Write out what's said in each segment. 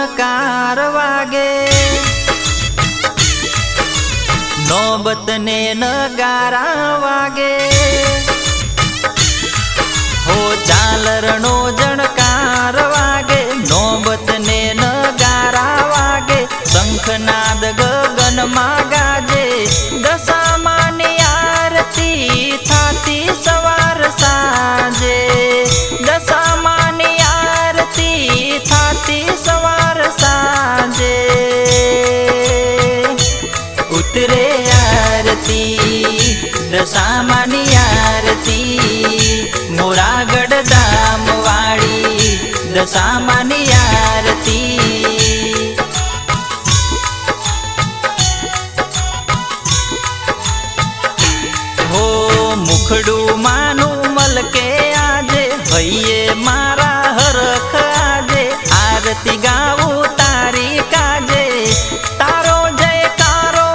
झणकार वागे नौबत ने नगारा वागे हो झालरनो झणकार वागे नौबत ने नगारा वागे शंखनाद गगन में गाजे दशामानी आरती थाती सवार साजे दशामानी आरती थाती सवार साजे उतरे आरती दशामानी आरती मोरागढ़ धाम वाड़ी दशामानी आरती हो मुखड़ू मानु मलके आजे भैये मारा हरख आजे आरती गाऊ तारी काजे तारो जयकारो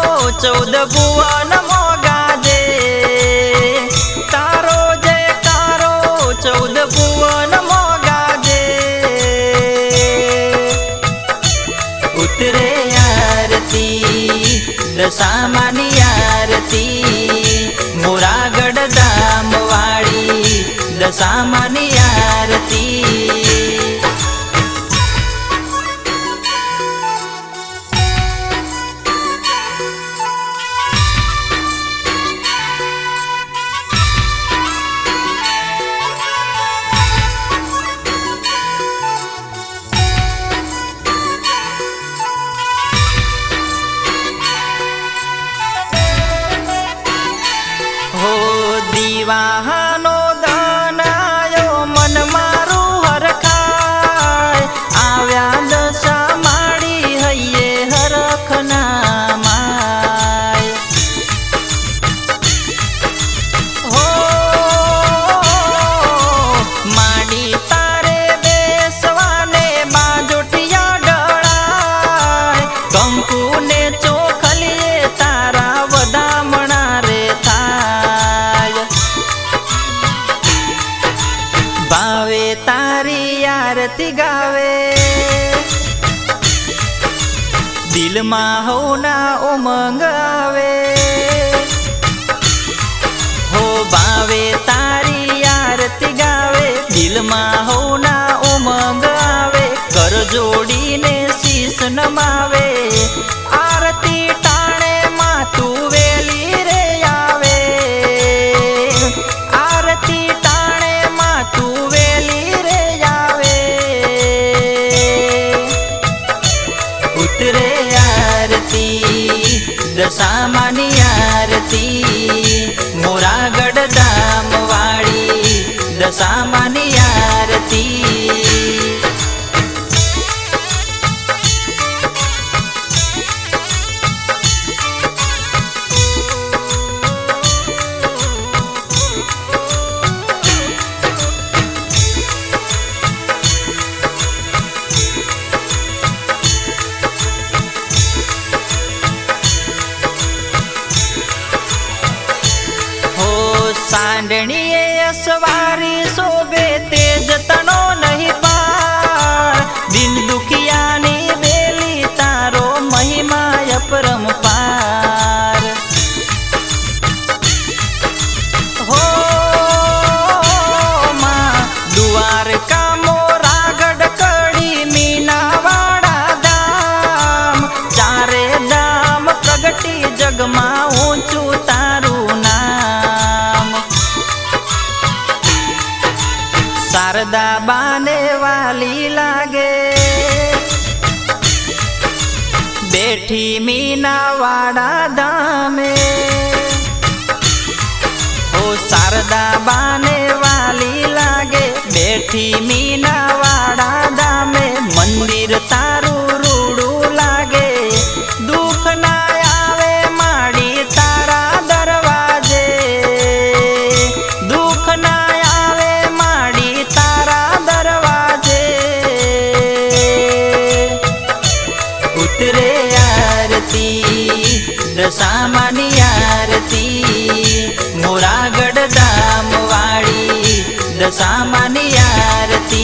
14 भुवन मोगाजे तारो जयकारो 14 भुवन मोगाजे उतरे आरती दशामानी आरती मोरागढ़ धाम वाड़ी दशामानी आरती दीवानो दान आयो मन मारू हरखाय आव्या दशा माड़ी हइये हरखना माय हो माड़ी तारे बेसवाने बाजोटिया डळाय कंकु ने चोखलिए तारा वदामणा रे भावे तारी आरती गावे दिल में हो ना उमंग आवे हो भावे तारी आरती गावे दिल में हो ना उमंग आवे कर जोड़ी ने शीश नमावे आरती टाणे मातू वेली रे आवे आरती टाणे मातू उतरे आरती दशामानी आरती मोरागढ़ धाम वाड़ी दशामानी आरती सांडणीए असवारी शोभे तेज तनो नहीं पार दिन दुखियानी बेली तारो महिमा अपरंपार हो मां द्वारका मोरागढ़ कड़ी मीनावाड़ा धाम चारे धाम प्रगटी जगमा ऊंचू तारू शारदा बाने वाली लागे बैठी मीनावाड़ा धामे ओ शारदा बाने वाली लागे बैठी मीनावाड़ा धामे मंदिर तारू रूड़ू लागे दुख ना आवे माड़ी तारा दरवाजे दुख ना आवे माड़ी तारा दरवाजे उतरे आरती दशामानी आरती मोरागढ़ धाम वाड़ी दशामानी आरती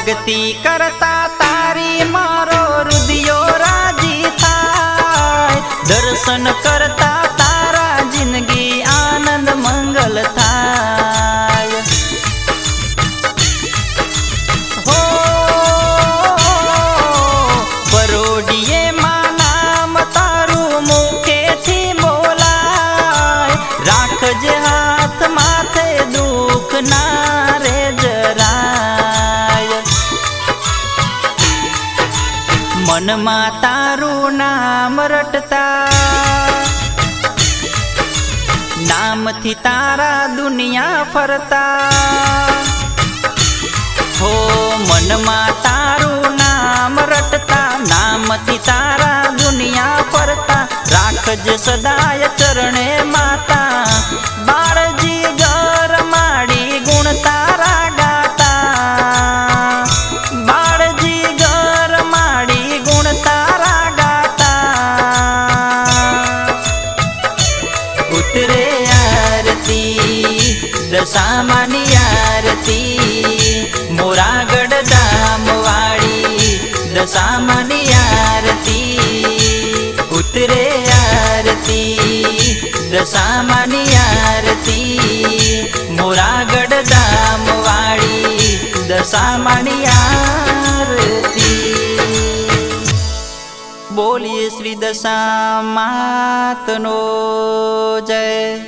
भक्ति करता तारी मारो हृदयो राजी थाय। दर्शन करता तारा जिंदगी आनंद मंगल थाय। हो बरोडिये मां नाम तारू मुखे थी बोलाय। राखजे हाथ माथे दुख ना रे जराय। मन मा तारू नाम रटता नाम थी तारा दुनिया फरता। हो मन मा तारू नाम रटता नाम थी तारा दुनिया फरता। राखज सदाय चरणे माता बाळजी घर माड़ी गुण तारा गाता। बाळजी घर माड़ी गुण तारा गाता। उतरे आरती दशामानी आरती मोरागढ़ धाम वाड़ी दशामानी आरती। उतरे आरती दशामानी आरती मोरागढ़ धाम वाड़ी दशामानी आरती। बोलिए श्री दशा मातनो जय।